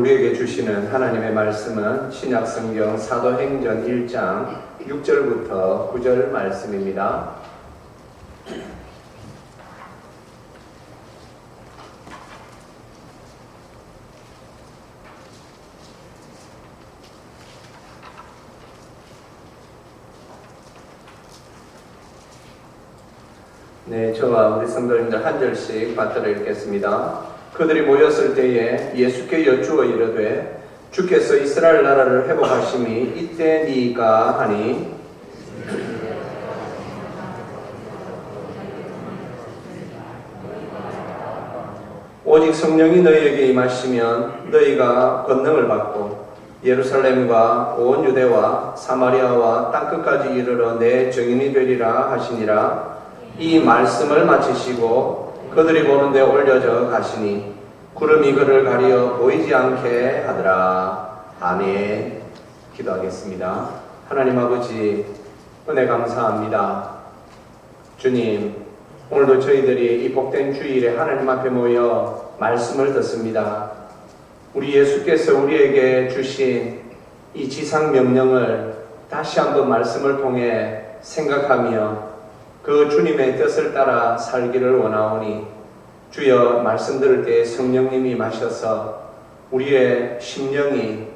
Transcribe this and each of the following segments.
우리에게 주시는 하나님의 말씀은 신약성경 사도행전 1장 6절부터 9절 말씀입니다. 네, 저와 우리 성도님들 한 절씩 받들어 읽겠습니다. 그들이 모였을 때에 예수께 여쭈어 이르되 주께서 이스라엘 나라를 회복하심이 이때니까 하니 오직 성령이 너희에게 임하시면 너희가 권능을 받고 예루살렘과 온 유대와 사마리아와 땅끝까지 이르러 내 증인이 되리라 하시니라. 이 말씀을 마치시고 그들이 보는 데 올려져 가시니 구름이 그를 가리어 보이지 않게 하더라. 아멘. 기도하겠습니다. 하나님 아버지, 은혜 감사합니다. 주님, 오늘도 저희들이 이 복된 주일에 하나님 앞에 모여 말씀을 듣습니다. 우리 예수께서 우리에게 주신 이 지상 명령을 다시 한번 말씀을 통해 생각하며 그 주님의 뜻을 따라 살기를 원하오니 주여 말씀 들을 때 성령님이 마셔서 우리의 심령이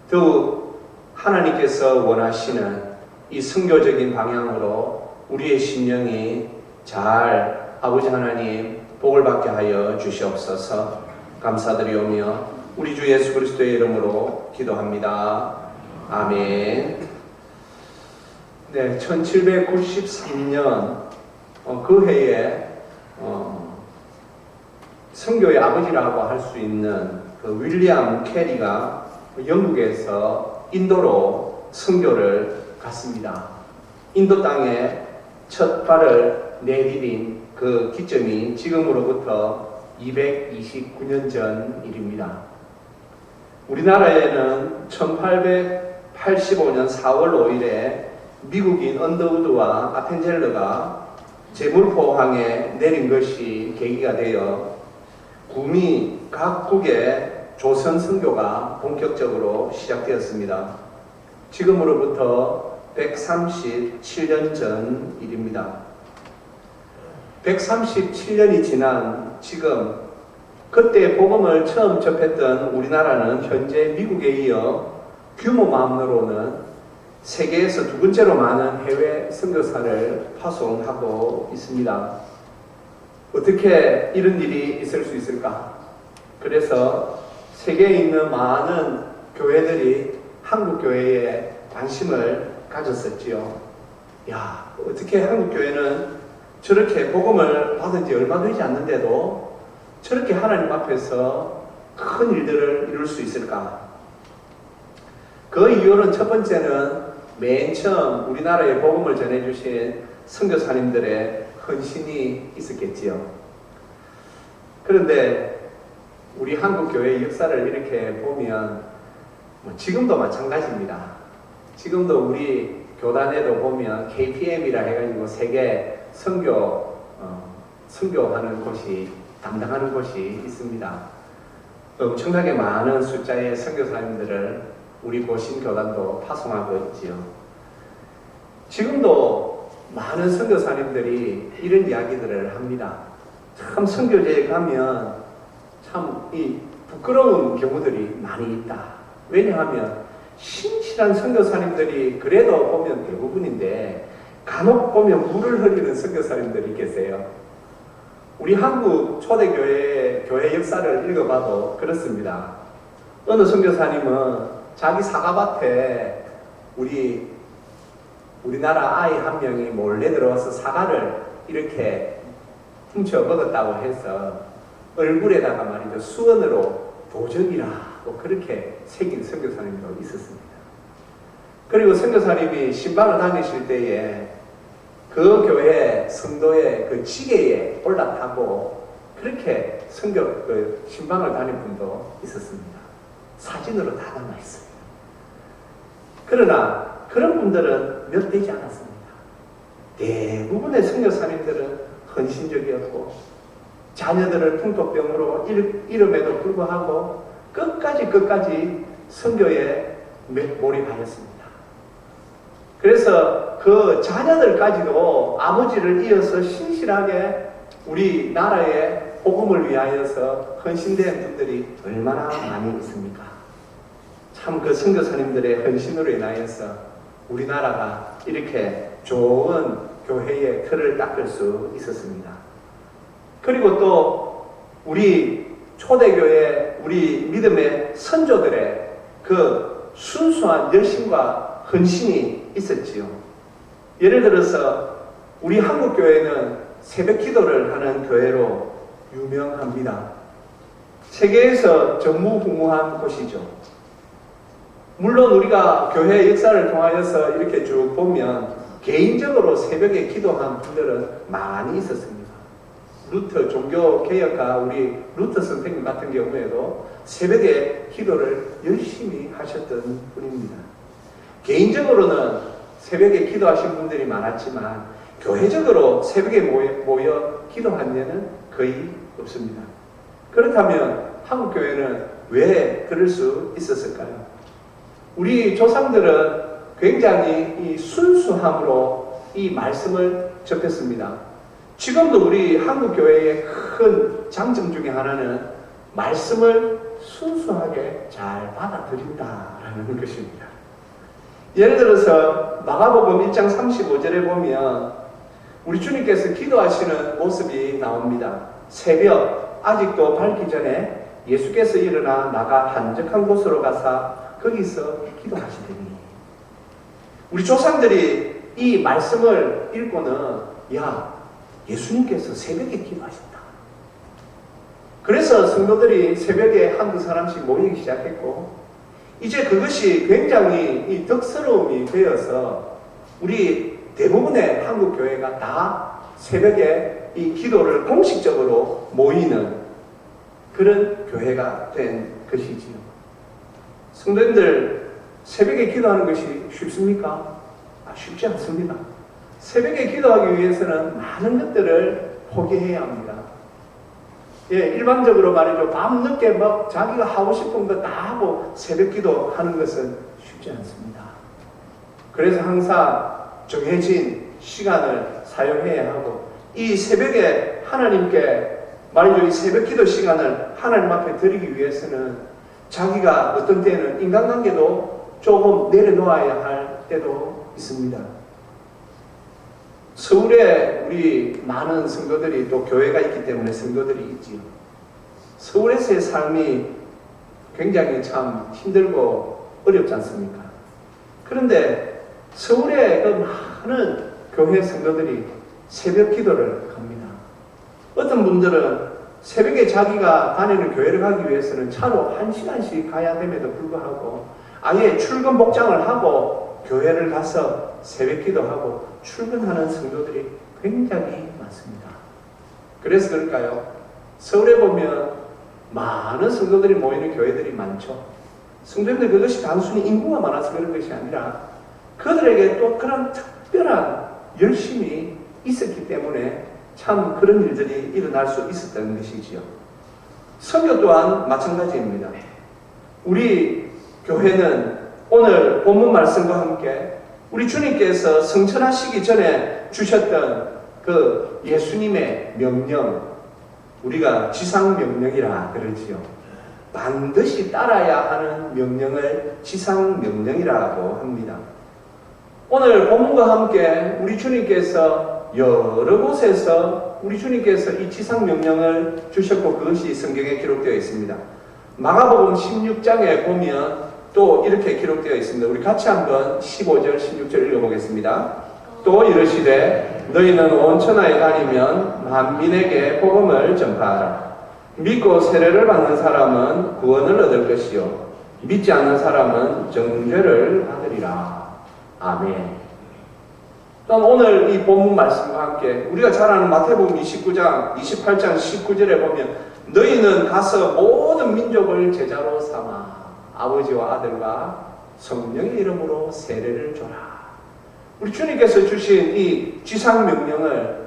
더욱 하나님께서 원하시는 이 선교적인 방향으로 우리의 심령이 잘 아버지 하나님 복을 받게 하여 주시옵소서. 감사드리오며 우리 주 예수 그리스도의 이름으로 기도합니다. 아멘. 네, 1793년 그 해에 선교의 아버지라고 할 수 있는 그 윌리엄 캐리가 영국에서 인도로 선교를 갔습니다. 인도 땅에 첫 발을 내디딘 그 기점이 지금으로부터 229년 전 일입니다. 우리나라에는 1885년 4월 5일에 미국인 언더우드와 아펜젤러가 제물포항에 내린 것이 계기가 되어 구미 각국의 조선 선교가 본격적으로 시작되었습니다. 지금으로부터 137년 전 일입니다. 137년이 지난 지금 그때 복음을 처음 접했던 우리나라는 현재 미국에 이어 규모만으로는 세계에서 두 번째로 많은 해외 선교사를 파송하고 있습니다. 어떻게 이런 일이 있을 수 있을까? 그래서 세계에 있는 많은 교회들이 한국 교회에 관심을 가졌었지요. 야, 어떻게 한국 교회는 저렇게 복음을 받은 지 얼마 되지 않는데도 저렇게 하나님 앞에서 큰 일들을 이룰 수 있을까? 그 이유는 첫 번째는 맨 처음 우리나라에 복음을 전해주신 선교사님들의 헌신이 있었겠지요. 그런데 우리 한국교회의 역사를 이렇게 보면 지금도 마찬가지입니다. 지금도 우리 교단에도 보면 KPM이라 해가지고 세계 선교하는 곳이 담당하는 곳이 있습니다. 엄청나게 많은 숫자의 선교사님들을 우리 고신교단도 파송하고 있지요. 지금도 많은 선교사님들이 이런 이야기들을 합니다. 참 선교제에 가면 참 이 부끄러운 경우들이 많이 있다. 왜냐하면 신실한 선교사님들이 그래도 보면 대부분인데 간혹 보면 물을 흐리는 선교사님들이 계세요. 우리 한국 초대교회 교회 역사를 읽어봐도 그렇습니다. 어느 선교사님은 자기 사과밭에 우리나라 아이 한 명이 몰래 들어와서 사과를 이렇게 훔쳐 먹었다고 해서 얼굴에다가 말이죠, 수건으로 도적이라고 그렇게 새긴 선교사님도 있었습니다. 그리고 선교사님이 신방을 다니실 때에 그 교회 성도의 그 지게에 올라타고 그렇게 신방을 다닌 분도 있었습니다. 사진으로 다 남아 있습니다. 그러나 그런 분들은 몇 되지 않았습니다. 대부분의 선교사님들은 헌신적이었고 자녀들을 풍토병으로 잃음에도 불구하고 끝까지 선교에 몰입하였습니다. 그래서 그 자녀들까지도 아버지를 이어서 신실하게 우리 나라의 복음을 위하여서 헌신된 분들이 얼마나 많이 있습니까? 참 그 선교사님들의 헌신으로 인하여서 우리나라가 이렇게 좋은 교회의 틀을 닦을 수 있었습니다. 그리고 또 우리 초대교회, 우리 믿음의 선조들의 그 순수한 열심과 헌신이 있었지요. 예를 들어서 우리 한국교회는 새벽 기도를 하는 교회로 유명합니다. 세계에서 전무후무한 곳이죠. 물론 우리가 교회 역사를 통하여서 이렇게 쭉 보면 개인적으로 새벽에 기도한 분들은 많이 있었습니다. 루터 종교개혁가 우리 루터 선생님 같은 경우에도 새벽에 기도를 열심히 하셨던 분입니다. 개인적으로는 새벽에 기도하신 분들이 많았지만 교회적으로 새벽에 모여 기도한 예는 거의 없습니다. 그렇다면 한국교회는 왜 그럴 수 있었을까요? 우리 조상들은 굉장히 이 순수함으로 이 말씀을 접했습니다. 지금도 우리 한국교회의 큰 장점 중에 하나는 말씀을 순수하게 잘 받아들인다라는 것입니다. 예를 들어서 마가복음 1장 35절에 보면 우리 주님께서 기도하시는 모습이 나옵니다. 새벽 아직도 밝기 전에 예수께서 일어나 나가 한적한 곳으로 가사 거기서 기도하시더니, 우리 조상들이 이 말씀을 읽고는 야, 예수님께서 새벽에 기도하셨다. 그래서 성도들이 새벽에 한두 사람씩 모이기 시작했고, 이제 그것이 굉장히 이 덕스러움이 되어서 우리 대부분의 한국 교회가 다 새벽에 이 기도를 공식적으로 모이는 그런 교회가 된 것이지요. 성도님들, 새벽에 기도하는 것이 쉽습니까? 쉽지 않습니다. 새벽에 기도하기 위해서는 많은 것들을 포기해야 합니다. 예, 일반적으로 말이죠. 밤늦게 막 자기가 하고 싶은 거 다 하고 새벽 기도하는 것은 쉽지 않습니다. 그래서 항상 정해진 시간을 사용해야 하고, 이 새벽에 하나님께 말이죠. 이 새벽 기도 시간을 하나님 앞에 드리기 위해서는 자기가 어떤 때는 인간관계도 조금 내려놓아야 할 때도 있습니다. 서울에 우리 많은 성도들이 또 교회가 있기 때문에 성도들이 있지요. 서울에서의 삶이 굉장히 참 힘들고 어렵지 않습니까? 그런데 서울에 그 많은 교회 성도들이 새벽 기도를 합니다. 어떤 분들은 새벽에 자기가 다니는 교회를 가기 위해서는 차로 1시간씩 가야 됨에도 불구하고 아예 출근 복장을 하고 교회를 가서 새벽 기도하고 출근하는 성도들이 굉장히 많습니다. 그래서 그럴까요? 서울에 보면 많은 성도들이 모이는 교회들이 많죠. 성도님들, 그것이 단순히 인구가 많아서 그런 것이 아니라 그들에게 또 그런 특별한 열심이 있었기 때문에 참 그런 일들이 일어날 수 있었던 것이지요. 선교 또한 마찬가지입니다. 우리 교회는 오늘 본문 말씀과 함께 우리 주님께서 성천하시기 전에 주셨던 그 예수님의 명령, 우리가 지상명령이라 그러지요. 반드시 따라야 하는 명령을 지상명령이라고 합니다. 오늘 본문과 함께 우리 주님께서 여러 곳에서 우리 주님께서 이 지상명령을 주셨고 그것이 성경에 기록되어 있습니다. 마가복음 16장에 보면 또 이렇게 기록되어 있습니다. 우리 같이 한번 15절 16절 읽어보겠습니다. 또 이르시되 너희는 온 천하에 다니면 만민에게 복음을 전파하라. 믿고 세례를 받는 사람은 구원을 얻을 것이요 믿지 않는 사람은 정죄를 받으리라. 아멘. 또한 오늘 이 본문 말씀과 함께 우리가 잘 아는 마태복음 29장 28장 19절에 보면 너희는 가서 모든 민족을 제자로 삼아 아버지와 아들과 성령의 이름으로 세례를 줘라. 우리 주님께서 주신 이 지상명령을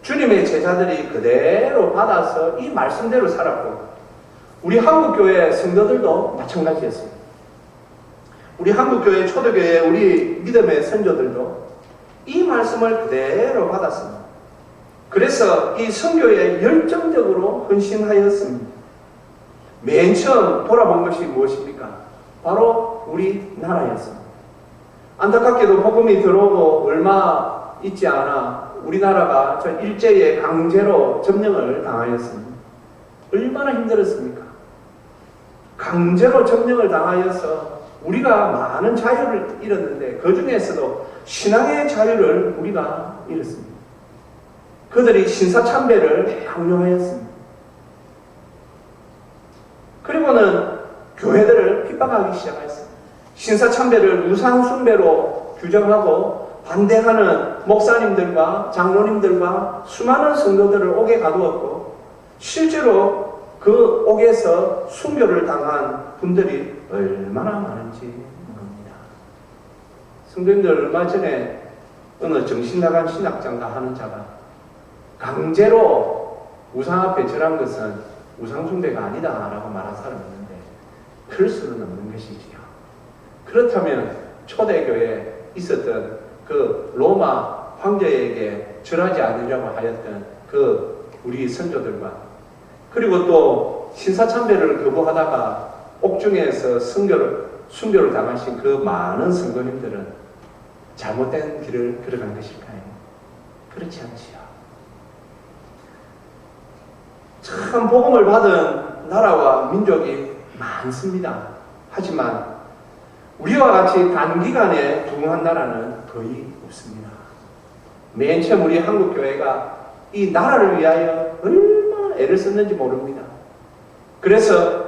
주님의 제자들이 그대로 받아서 이 말씀대로 살았고, 우리 한국교회 성도들도 마찬가지였습니다. 우리 한국교회 초대교회 우리 믿음의 선조들도 이 말씀을 그대로 받았습니다. 그래서 이 선교에 열정적으로 헌신하였습니다. 맨 처음 돌아본 것이 무엇입니까? 바로 우리 나라였습니다. 안타깝게도 복음이 들어오고 얼마 있지 않아 우리나라가 저 일제에 강제로 점령을 당하였습니다. 얼마나 힘들었습니까? 강제로 점령을 당하여서 우리가 많은 자유를 잃었는데 그 중에서도 신앙의 자유를 우리가 잃었습니다. 그들이 신사참배를 강요하였습니다. 그리고는 교회들을 핍박하기 시작했습니다. 신사참배를 우상숭배로 규정하고 반대하는 목사님들과 장로님들과 수많은 성도들을 옥에 가두었고 실제로 그 옥에서 순교를 당한 분들이 얼마나 많은지 모릅니다. 성도님들 얼마 전에 어느 정신나간 신학장가 하는 자가 강제로 우상 앞에 절한 것은 우상숭배가 아니다 라고 말한 사람이 있는데 그럴 수는 없는 것이지요. 그렇다면 초대교회에 있었던 그 로마 황제에게 절하지 않으려고 하였던 그 우리 선조들과 그리고 또 신사참배를 거부하다가 옥중에서 순교를 당하신 그 많은 성도님들은 잘못된 길을 걸어간 것일까요? 그렇지 않지요. 참 복음을 받은 나라와 민족이 많습니다. 하지만 우리와 같이 단기간에 부흥한 나라는 거의 없습니다. 맨 처음 우리 한국교회가 이 나라를 위하여 얼마나 애를 썼는지 모릅니다. 그래서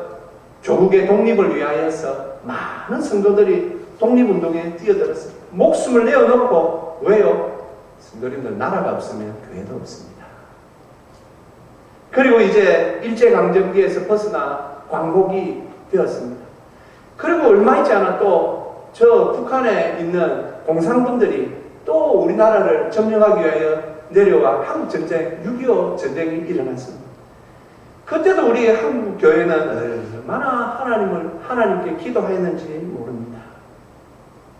조국의 독립을 위하여서 많은 성도들이 독립운동에 뛰어들었습니다. 목숨을 내어놓고 왜요? 성도님들 나라가 없으면 교회도 없습니다. 그리고 이제 일제강점기에서 벗어나 광복이 되었습니다. 그리고 얼마 있지 않아 또 저 북한에 있는 공산군들이 또 우리나라를 점령하기 위하여 내려와 한국전쟁, 6.25 전쟁이 일어났습니다. 그때도 우리 한국교회는 얼마나 하나님께 기도하였는지 모릅니다.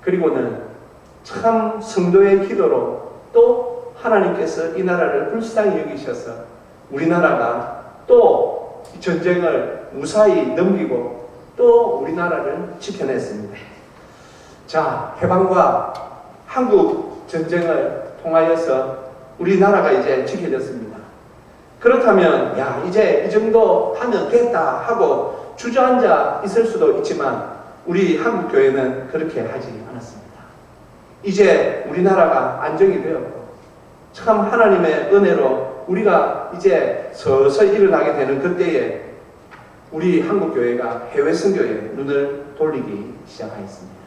그리고는 참 성도의 기도로 또 하나님께서 이 나라를 불쌍히 여기셔서 우리나라가 또 전쟁을 무사히 넘기고 또 우리나라를 지켜냈습니다. 자, 해방과 한국 전쟁을 통하여서 우리나라가 이제 지켜졌습니다. 그렇다면 야 이제 이 정도 하면 됐다 하고 주저앉아 있을 수도 있지만 우리 한국교회는 그렇게 하지 않았습니다. 이제 우리나라가 안정이 되었고 참 하나님의 은혜로 우리가 이제 서서히 일어나게 되는 그때에 우리 한국교회가 해외 선교에 눈을 돌리기 시작하였습니다.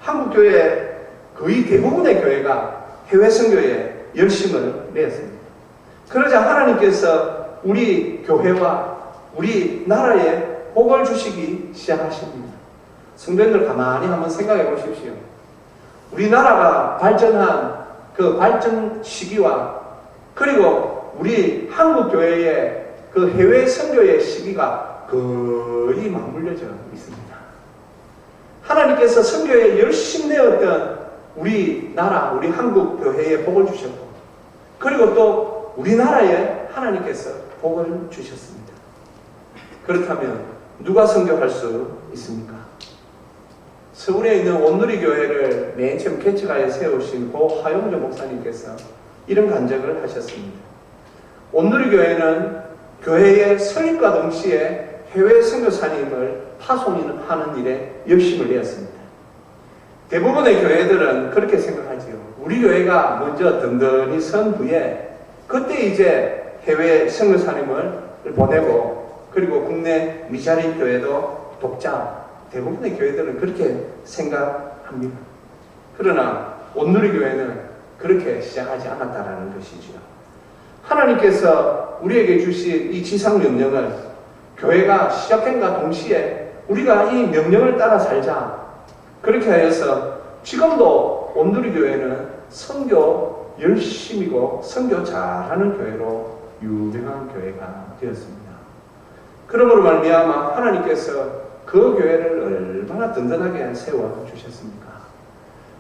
한국교회 거의 대부분의 교회가 해외 선교에 열심을 내었습니다. 그러자 하나님께서 우리 교회와 우리 나라에 복을 주시기 시작하십니다. 성도님들 가만히 한번 생각해 보십시오. 우리나라가 발전한 그 발전 시기와 그리고 우리 한국교회의 그 해외 선교의 시기가 거의 맞물려져 있습니다. 하나님께서 선교에 열심히 내었던 우리 나라, 우리 한국교회에 복을 주셨고 그리고 또 우리나라에 하나님께서 복을 주셨습니다. 그렇다면 누가 선교할 수 있습니까? 서울에 있는 온누리교회를 맨 처음 개척하여 세우신 고 하용조 목사님께서 이런 간증을 하셨습니다. 온누리교회는 교회의 설립과 동시에 해외 선교사님을 파송하는 일에 열심을 내었습니다. 대부분의 교회들은 그렇게 생각하지요. 우리 교회가 먼저 든든히 선 후에 그때 이제 해외 선교사님을 보내고 그리고 국내 미자립 교회도 돕자. 대부분의 교회들은 그렇게 생각합니다. 그러나 온누리교회는 그렇게 시작하지 않았다는 것이죠. 하나님께서 우리에게 주신 이 지상 명령을 교회가 시작된과 동시에 우리가 이 명령을 따라 살자. 그렇게 하여서 지금도 온누리교회는 선교 열심이고 선교 잘하는 교회로 유명한 교회가 되었습니다. 그러므로 말미암아 하나님께서 그 교회를 얼마나 든든하게 세워주셨습니까?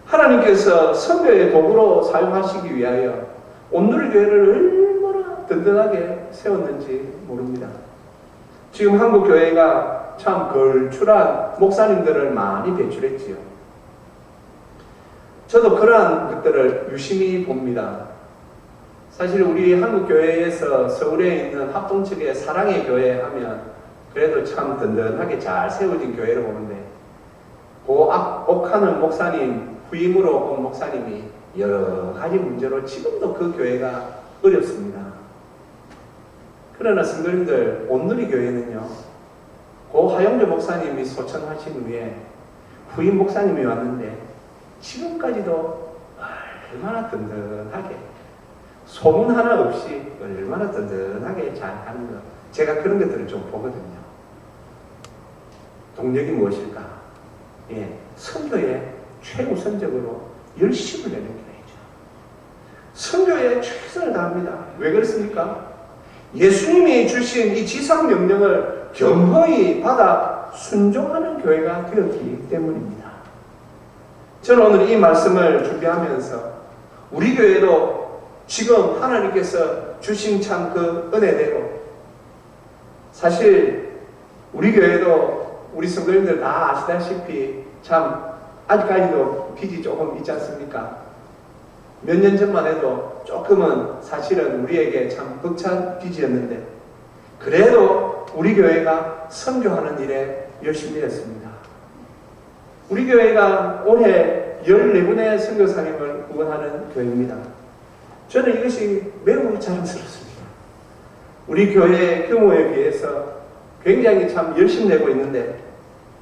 하나님께서 선교의 도구로 사용하시기 위하여 온누리 교회를 얼마나 든든하게 세웠는지 모릅니다. 지금 한국 교회가 참 걸출한 목사님들을 많이 배출했지요. 저도 그러한 것들을 유심히 봅니다. 사실 우리 한국 교회에서 서울에 있는 합동측의 사랑의 교회 하면 그래도 참 든든하게 잘 세워진 교회를 보는데 그 옥하는 목사님, 후임으로 온 목사님이 여러 가지 문제로 지금도 그 교회가 어렵습니다. 그러나 성도님들, 온누리 교회는요, 고 하영조 목사님이 소천하신 후에 후임 목사님이 왔는데 지금까지도 얼마나 든든하게 소문 하나 없이 얼마나 든든하게 잘 하는 것, 제가 그런 것들을 좀 보거든요. 동력이 무엇일까? 선교에 최우선적으로 열심을 내는 교회죠. 선교에 최선을 다합니다. 왜 그렇습니까? 예수님이 주신 이 지상 명령을 겸허히 받아 순종하는 교회가 되었기 때문입니다. 저는 오늘 이 말씀을 준비하면서 우리 교회도 지금 하나님께서 주신 참 그 은혜대로 사실 우리 교회도 우리 성도님들 다 아시다시피 참 아직까지도 빚이 조금 있지 않습니까? 몇 년 전만 해도 조금은 사실은 우리에게 참 벅찬 빚이었는데 그래도 우리 교회가 선교하는 일에 열심히 했습니다. 우리 교회가 올해 14분의 선교사님을 후원하는 교회입니다. 저는 이것이 매우 자랑스럽습니다. 우리 교회의 규모에 비해서 굉장히 참 열심히 내고 있는데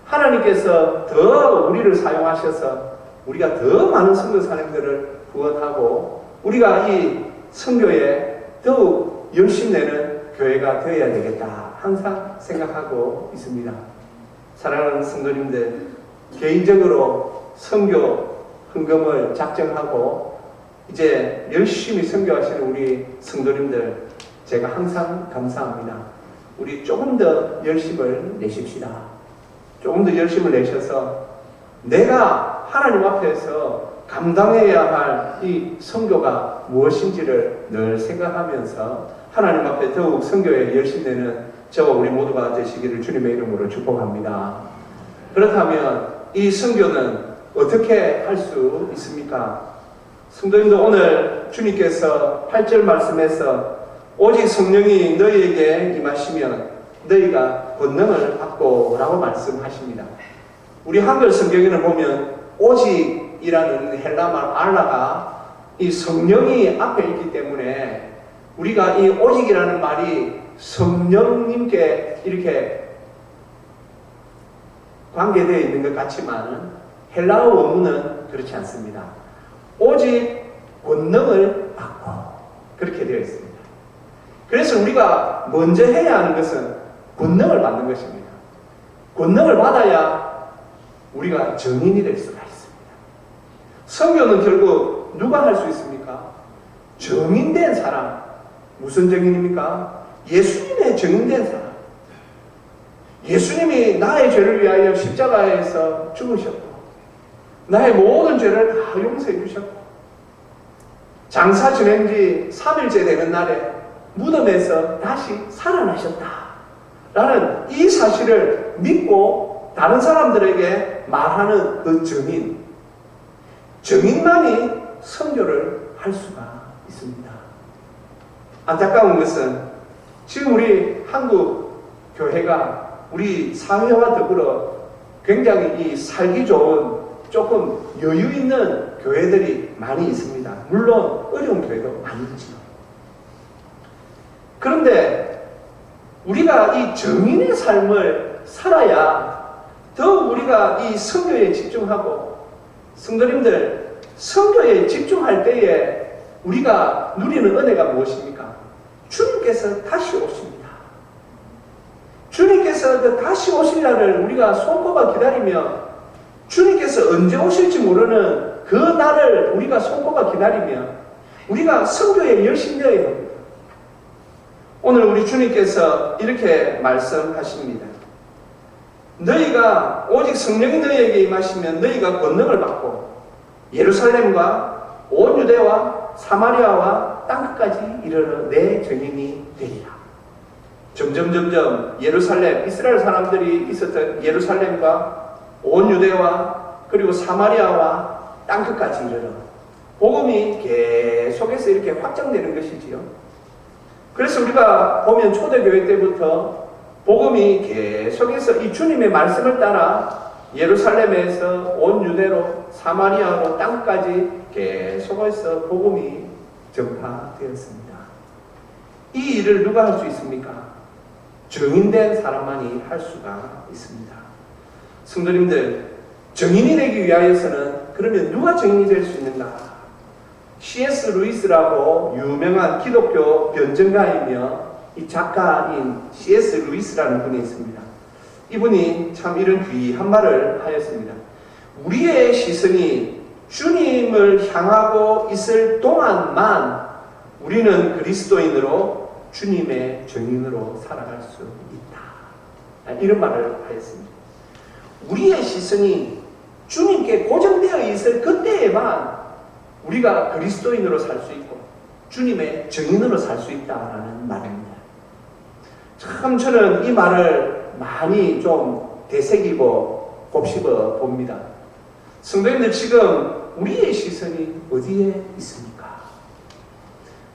하나님께서 더 우리를 사용하셔서 우리가 더 많은 선교사님들을 후원하고 우리가 이 선교에 더욱 열심히 내는 교회가 되어야 되겠다 항상 생각하고 있습니다. 사랑하는 성도님들, 개인적으로 선교 헌금을 작정하고 이제 열심히 선교하시는 우리 성도님들 제가 항상 감사합니다. 우리 조금 더 열심을 내십시다. 조금 더 열심을 내셔서 내가 하나님 앞에서 감당해야 할 이 선교가 무엇인지를 늘 생각하면서 하나님 앞에 더욱 선교에 열심히 내는 저와 우리 모두가 되시기를 주님의 이름으로 축복합니다. 그렇다면 이 선교는 어떻게 할 수 있습니까? 성도님도 오늘 주님께서 8절 말씀에서 오직 성령이 너희에게 임하시면 너희가 권능을 받고 라고 말씀하십니다. 우리 한글 성경에는 보면 오직이라는 헬라말 알라가 이 성령이 앞에 있기 때문에 우리가 이 오직이라는 말이 성령님께 이렇게 관계되어 있는 것 같지만 헬라어 원문은 그렇지 않습니다. 오직 권능을 받고 그렇게 되어 있습니다. 그래서 우리가 먼저 해야 하는 것은 권능을 받는 것입니다. 권능을 받아야 우리가 증인이 될 수가 있습니다. 선교는 결국 누가 할 수 있습니까? 증인된 사람. 무슨 증인입니까? 예수님의 증인된 사람. 예수님이 나의 죄를 위하여 십자가에서 죽으셨고 나의 모든 죄를 다 용서해 주셨고 장사 지낸 지 3일째 되는 날에 무덤에서 다시 살아나셨다 라는 이 사실을 믿고 다른 사람들에게 말하는 그 증인만이 선교를 할 수가 있습니다. 안타까운 것은 지금 우리 한국 교회가 우리 사회와 더불어 굉장히 이 살기 좋은 조금 여유 있는 교회들이 많이 있습니다. 물론 어려운 교회도 많이 있죠. 그런데 우리가 이 증인의 삶을 살아야 더 우리가 이 선교에 집중하고 성도님들 선교에 집중할 때에 우리가 누리는 은혜가 무엇입니까? 주님께서 다시 오십니다. 주님께서 그 다시 오실 날을 우리가 손꼽아 기다리며 주님께서 언제 오실지 모르는 그 날을 우리가 손꼽아 기다리며 우리가 선교에 열심히 되어야 합니다. 오늘 우리 주님께서 이렇게 말씀하십니다. 너희가 오직 성령이 너희에게 임하시면 너희가 권능을 받고 예루살렘과 온 유대와 사마리아와 땅끝까지 이르러 내 증인이 되리라. 점점 예루살렘, 이스라엘 사람들이 있었던 예루살렘과 온 유대와 그리고 사마리아와 땅끝까지 이르러 복음이 계속해서 이렇게 확장되는 것이지요. 그래서 우리가 보면 초대교회 때부터 복음이 계속해서 이 주님의 말씀을 따라 예루살렘에서 온 유대로 사마리아로 땅까지 계속해서 복음이 전파되었습니다. 이 일을 누가 할 수 있습니까? 증인된 사람만이 할 수가 있습니다. 성도님들, 증인이 되기 위하여서는 그러면 누가 증인이 될 수 있는가? C.S. 루이스라고 유명한 기독교 변증가이며 이 작가인 C.S. 루이스라는 분이 있습니다. 이분이 참 이런 귀한 말을 하였습니다. 우리의 시선이 주님을 향하고 있을 동안만 우리는 그리스도인으로 주님의 증인으로 살아갈 수 있다. 이런 말을 하였습니다. 우리의 시선이 주님께 고정되어 있을 그때에만 우리가 그리스도인으로 살 수 있고 주님의 증인으로 살 수 있다라는 말입니다. 참 저는 이 말을 많이 좀 되새기고 곱씹어 봅니다. 성도님들, 지금 우리의 시선이 어디에 있습니까?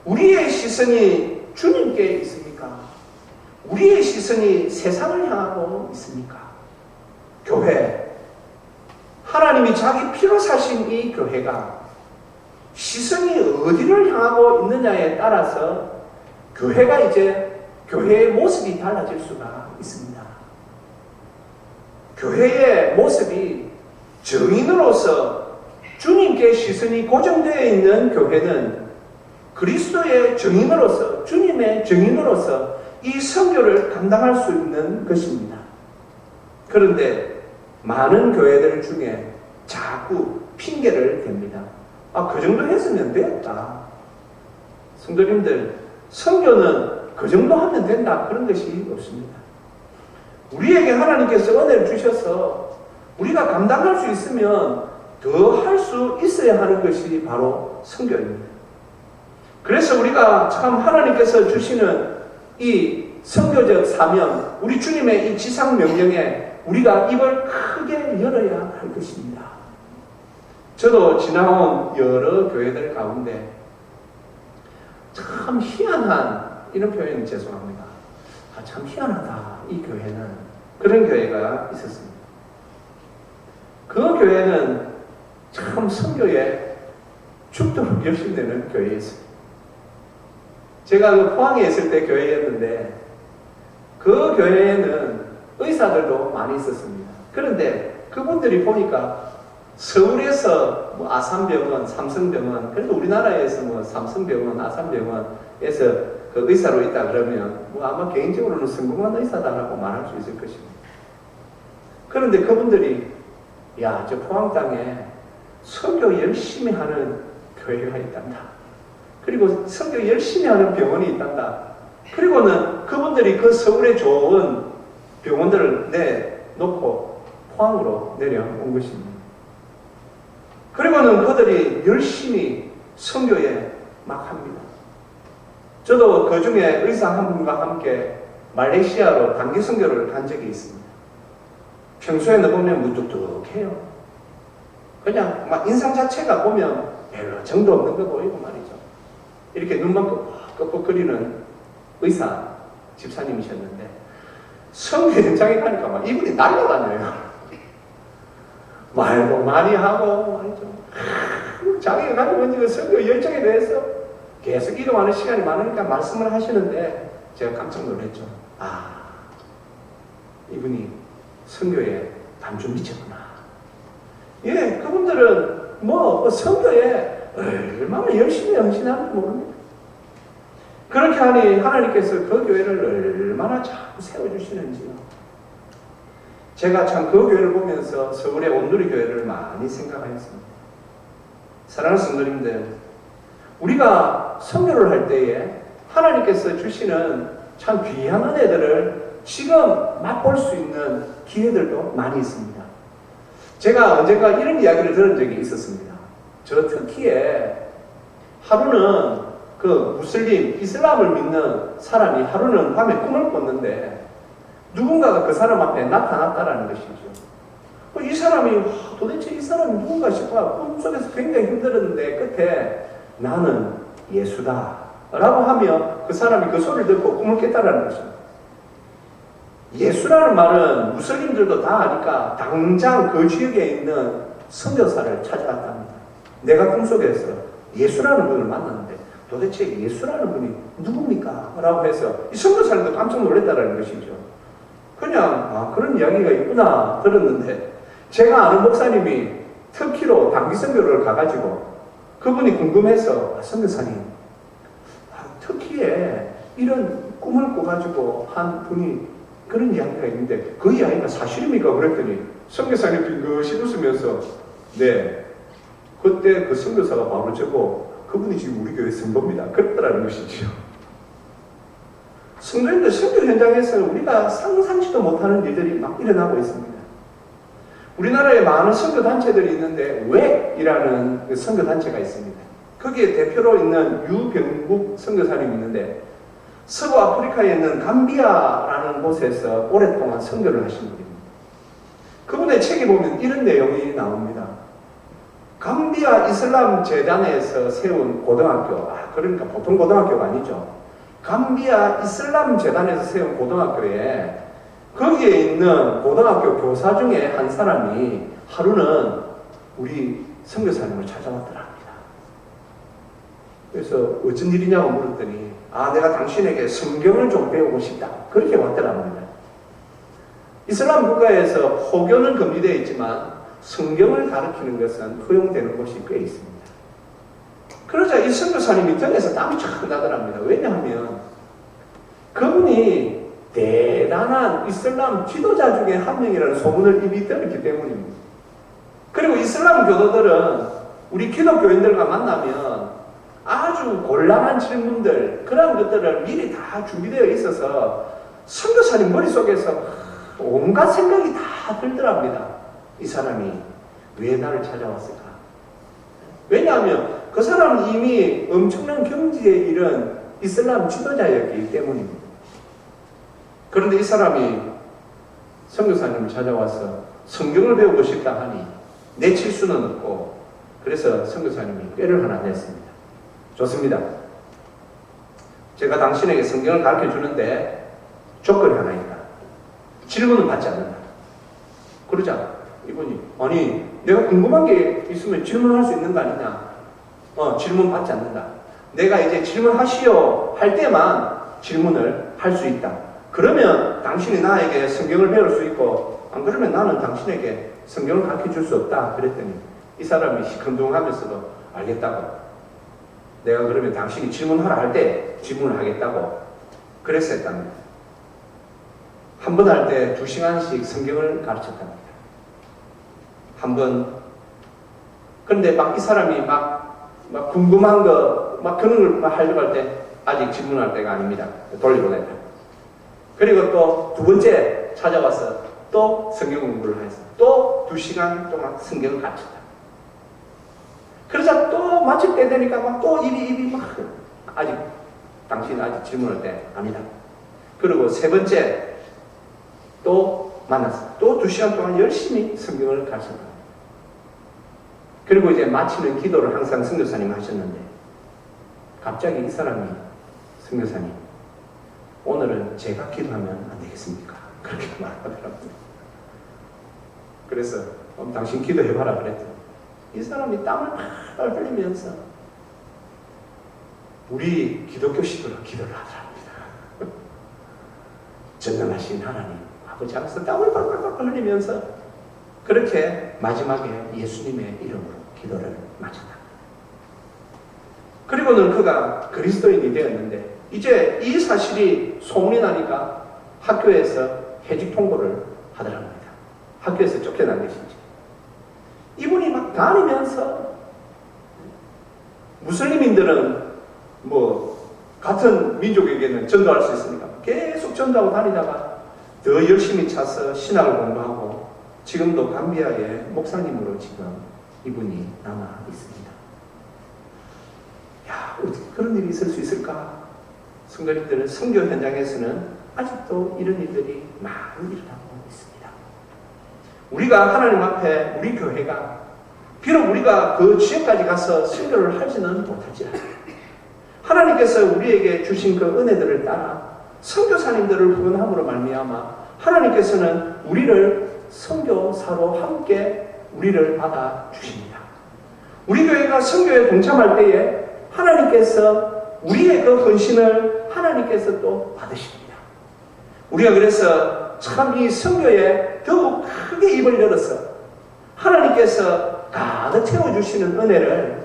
우리의 시선이 주님께 있습니까? 우리의 시선이 세상을 향하고 있습니까? 교회, 하나님이 자기 피로 사신 이 교회가 시선이 어디를 향하고 있느냐에 따라서 교회가 이제 교회의 모습이 달라질 수가 있습니다. 교회의 모습이 증인으로서 주님께 시선이 고정되어 있는 교회는 그리스도의 증인으로서, 주님의 증인으로서 이 선교를 감당할 수 있는 것입니다. 그런데 많은 교회들 중에 자꾸 핑계를 댑니다. 그 정도 했으면 됐다. 성도님들, 선교는 그 정도 하면 된다, 그런 것이 없습니다. 우리에게 하나님께서 은혜를 주셔서 우리가 감당할 수 있으면 더 할 수 있어야 하는 것이 바로 선교입니다. 그래서 우리가 참 하나님께서 주시는 이 선교적 사명, 우리 주님의 이 지상 명령에 우리가 입을 크게 열어야 할 것입니다. 저도 지나온 여러 교회들 가운데 참 희한한, 이런 표현은 죄송합니다. 참 희한하다, 이 교회는. 그런 교회가 있었습니다. 그 교회는 참 선교에 죽도록 열심히 되는 교회였습니다. 제가 그 포항에 있을 때 교회였는데 그 교회에는 의사들도 많이 있었습니다. 그런데 그분들이 보니까 서울에서 뭐 아산병원, 삼성병원, 그래도 우리나라에서 뭐 삼성병원, 아산병원에서 그 의사로 있다 그러면 뭐 아마 개인적으로는 성공한 의사다라고 말할 수 있을 것입니다. 그런데 그분들이 야, 저 포항 땅에 선교 열심히 하는 교회가 있단다. 그리고 선교 열심히 하는 병원이 있단다. 그리고는 그분들이 그 서울에 좋은 병원들을 내놓고 포항으로 내려온 것입니다. 그리고는 그들이 열심히 선교에 막 합니다. 저도 그 중에 의사 한 분과 함께 말레이시아로 단기 선교를 간 적이 있습니다. 평소에는 보면 무뚝뚝해요. 그냥 막 인상 자체가 보면 별로 정도 없는 거 보이고 말이죠. 이렇게 눈만 끄덕끄덕거리는 의사 집사님이셨는데 선교 현장에 가니까 막 이분이 날아다녀요. 말도 많이 하고 말이죠. 자기가 가지고 있는 선교 열정에 대해서 계속 이동하는 시간이 많으니까 말씀을 하시는데 제가 깜짝 놀랐죠. 이분이 선교에 반쯤 미쳤구나. 예, 그분들은 뭐 선교에 얼마나 열심히 헌신하는지 모릅니다. 그렇게 하니 하나님께서 그 교회를 얼마나 자꾸 세워주시는지요. 제가 참 그 교회를 보면서 서울의 온누리 교회를 많이 생각하였습니다. 사랑하는 성도님들, 우리가 선교를 할 때에 하나님께서 주시는 참 귀한 은혜들을 지금 맛볼 수 있는 기회들도 많이 있습니다. 제가 언젠가 이런 이야기를 들은 적이 있었습니다. 저 터키에 하루는 그 무슬림, 이슬람을 믿는 사람이 하루는 밤에 꿈을 꿨는데 누군가가 그 사람 앞에 나타났다라는 것이죠. 이 사람이 도대체 이 사람이 누군가 싶어 꿈속에서 굉장히 힘들었는데 끝에 나는 예수다 라고 하며 그 사람이 그 소리를 듣고 꿈을 깼다라는 것입니다. 예수라는 말은 무슬림들도 다 아니까 당장 그 지역에 있는 선교사를 찾아갔답니다. 내가 꿈속에서 예수라는 분을 만났는데 도대체 예수라는 분이 누굽니까? 라고 해서 이 선교사님도 깜짝 놀랐다는 것이죠. 그냥 그런 이야기가 있구나 들었는데 제가 아는 목사님이 터키로 단기 선교를 가가지고 그분이 궁금해서 선교사님 터키에 이런 꿈을 꿔가지고 한 분이 그런 이야기가 있는데 그 이야기가 사실입니까? 그랬더니 선교사님 빙긋이 웃으면서 네 그때 그 선교사가 바로 저고 그분이 지금 우리 교회 성도입니다. 그랬더라는 것이죠. 성도님들 선교 현장에서 우리가 상상치도 못하는 일들이 막 일어나고 있습니다. 우리나라에 많은 선교단체들이 있는데 웩이라는 그 선교단체가 있습니다. 거기에 대표로 있는 유병국 선교사님이 있는데 서부 아프리카에 있는 감비아라는 곳에서 오랫동안 선교를 하신 분입니다. 그분의 책에 보면 이런 내용이 나옵니다. 감비아 이슬람 재단에서 세운 고등학교, 그러니까 보통 고등학교가 아니죠. 감비아 이슬람 재단에서 세운 고등학교에 거기에 있는 고등학교 교사 중에 한 사람이 하루는 우리 선교사님을 찾아왔더라 합니다. 그래서 어쩐 일이냐고 물었더니 내가 당신에게 성경을 좀 배우고 싶다. 그렇게 왔더라 합니다. 이슬람 국가에서 호교는 금지되어 있지만 성경을 가르치는 것은 허용되는 곳이 꽤 있습니다. 그러자 이 선교사님이 등에서 땀이 쫙 나더랍니다. 왜냐하면 그분이 대단한 이슬람 지도자 중에 한 명이라는 소문을 이미 들었기 때문입니다. 그리고 이슬람 교도들은 우리 기독교인들과 만나면 아주 곤란한 질문들 그런 것들을 미리 다 준비되어 있어서 선교사님 머릿속에서 온갖 생각이 다 들더랍니다. 이 사람이 왜 나를 찾아왔을까? 왜냐하면 그 사람은 이미 엄청난 경지에 이른 이슬람 지도자였기 때문입니다. 그런데 이 사람이 선교사님을 찾아와서 성경을 배우고 싶다 하니 내칠 수는 없고 그래서 선교사님이 꾀를 하나 냈습니다. 좋습니다. 제가 당신에게 성경을 가르쳐 주는데 조건이 하나 있다. 질문은 받지 않는다. 그러자 이분이 아니 내가 궁금한 게 있으면 질문할 수 있는 거 아니냐. 질문 받지 않는다. 내가 이제 질문하시오 할 때만 질문을 할 수 있다. 그러면 당신이 나에게 성경을 배울 수 있고 안 그러면 나는 당신에게 성경을 가르쳐 줄 수 없다. 그랬더니 이 사람이 시큰둥하면서도 알겠다고. 내가 그러면 당신이 질문하라 할 때 질문을 하겠다고 그래서 했답니다. 한 번 할 때 2시간씩 성경을 가르쳤답니다. 한 번. 그런데 막 이 사람이 막 궁금한 거 막 그런 걸 하려고 할 때 아직 질문할 때가 아닙니다. 돌려보냈다. 그리고 또 두 번째 찾아와서 또 성경 공부를 해서 또 2시간 동안 성경을 가르쳤다. 그러자 또 마칠 때 되니까 막 또 입이 막 아직 당신 아직 질문할 때 아니다. 그리고 세 번째 또 만났어. 또 2시간 동안 열심히 성경을 가르쳤다. 그리고 이제 마치는 기도를 항상 선교사님 하셨는데 갑자기 이 사람이 선교사님 오늘은 제가 기도하면 안 되겠습니까? 그렇게 말하더라고요. 그래서 당신 기도해봐라 그랬더니 이 사람이 땀을 팍 흘리면서 우리 기독교식으로 기도를 하더랍니다. 전능하신 하나님 아버지 앞에서 땀을 팍팍 흘리면서 그렇게 마지막에 예수님의 이름으로 기도를 마쳤다. 그리고는 그가 그리스도인이 되었는데 이제 이 사실이 소문이 나니까 학교에서 해직 통보를 하더랍니다. 학교에서 쫓겨난 것이지. 이분이 막 다니면서 무슬림인들은 뭐 같은 민족에게는 전도할 수 있으니까 계속 전도하고 다니다가 더 열심히 차서 신학을 공부하고 지금도 감비아의 목사님으로 지금 이분이 남아 있습니다. 야, 어떻게 그런 일이 있을 수 있을까? 성도님들은 선교 현장에서는 아직도 이런 일들이 많이 일어나고 있습니다. 우리가 하나님 앞에 우리 교회가 비록 우리가 그 지역까지 가서 선교를 하지는 못하지만 하나님께서 우리에게 주신 그 은혜들을 따라 선교사님들을 후원함으로 말미암아 하나님께서는 우리를 선교사로 함께 우리를 받아 주십니다. 우리 교회가 선교에 동참할 때에 하나님께서 우리의 그 헌신을 하나님께서 또 받으십니다. 우리가 그래서 참 이 선교에 더욱 크게 입을 열어서 하나님께서 가득 채워주시는 은혜를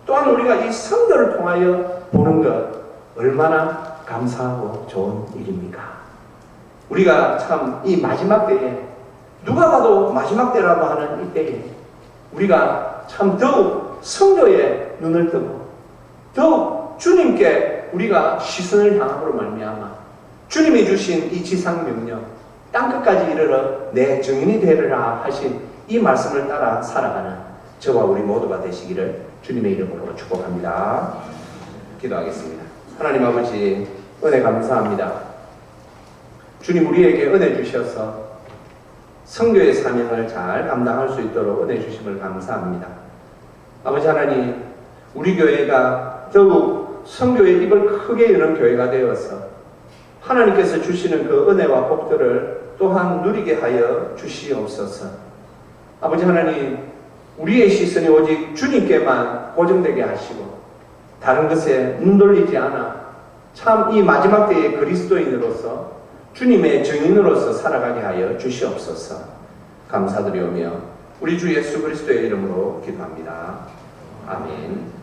또한 우리가 이 선교를 통하여 보는 것 얼마나 감사하고 좋은 일입니까? 우리가 참 이 마지막 때에 누가 봐도 마지막 때라고 하는 이 때에 우리가 참 더욱 선교에 눈을 뜨고 더욱 주님께 우리가 시선을 향함으로 말미암아 주님이 주신 이 지상 명령 땅끝까지 이르러 내 증인이 되리라 하신 이 말씀을 따라 살아가는 저와 우리 모두가 되시기를 주님의 이름으로 축복합니다. 기도하겠습니다. 하나님 아버지 은혜 감사합니다. 주님 우리에게 은혜 주셔서 선교의 사명을 잘 감당할 수 있도록 은혜 주심을 감사합니다. 아버지 하나님 우리 교회가 더욱 선교의 입을 크게 여는 교회가 되어서 하나님께서 주시는 그 은혜와 복들을 또한 누리게 하여 주시옵소서. 아버지 하나님 우리의 시선이 오직 주님께만 고정되게 하시고 다른 것에 눈 돌리지 않아 참 이 마지막 때의 그리스도인으로서 주님의 증인으로서 살아가게 하여 주시옵소서. 감사드리오며 우리 주 예수 그리스도의 이름으로 기도합니다. 아멘.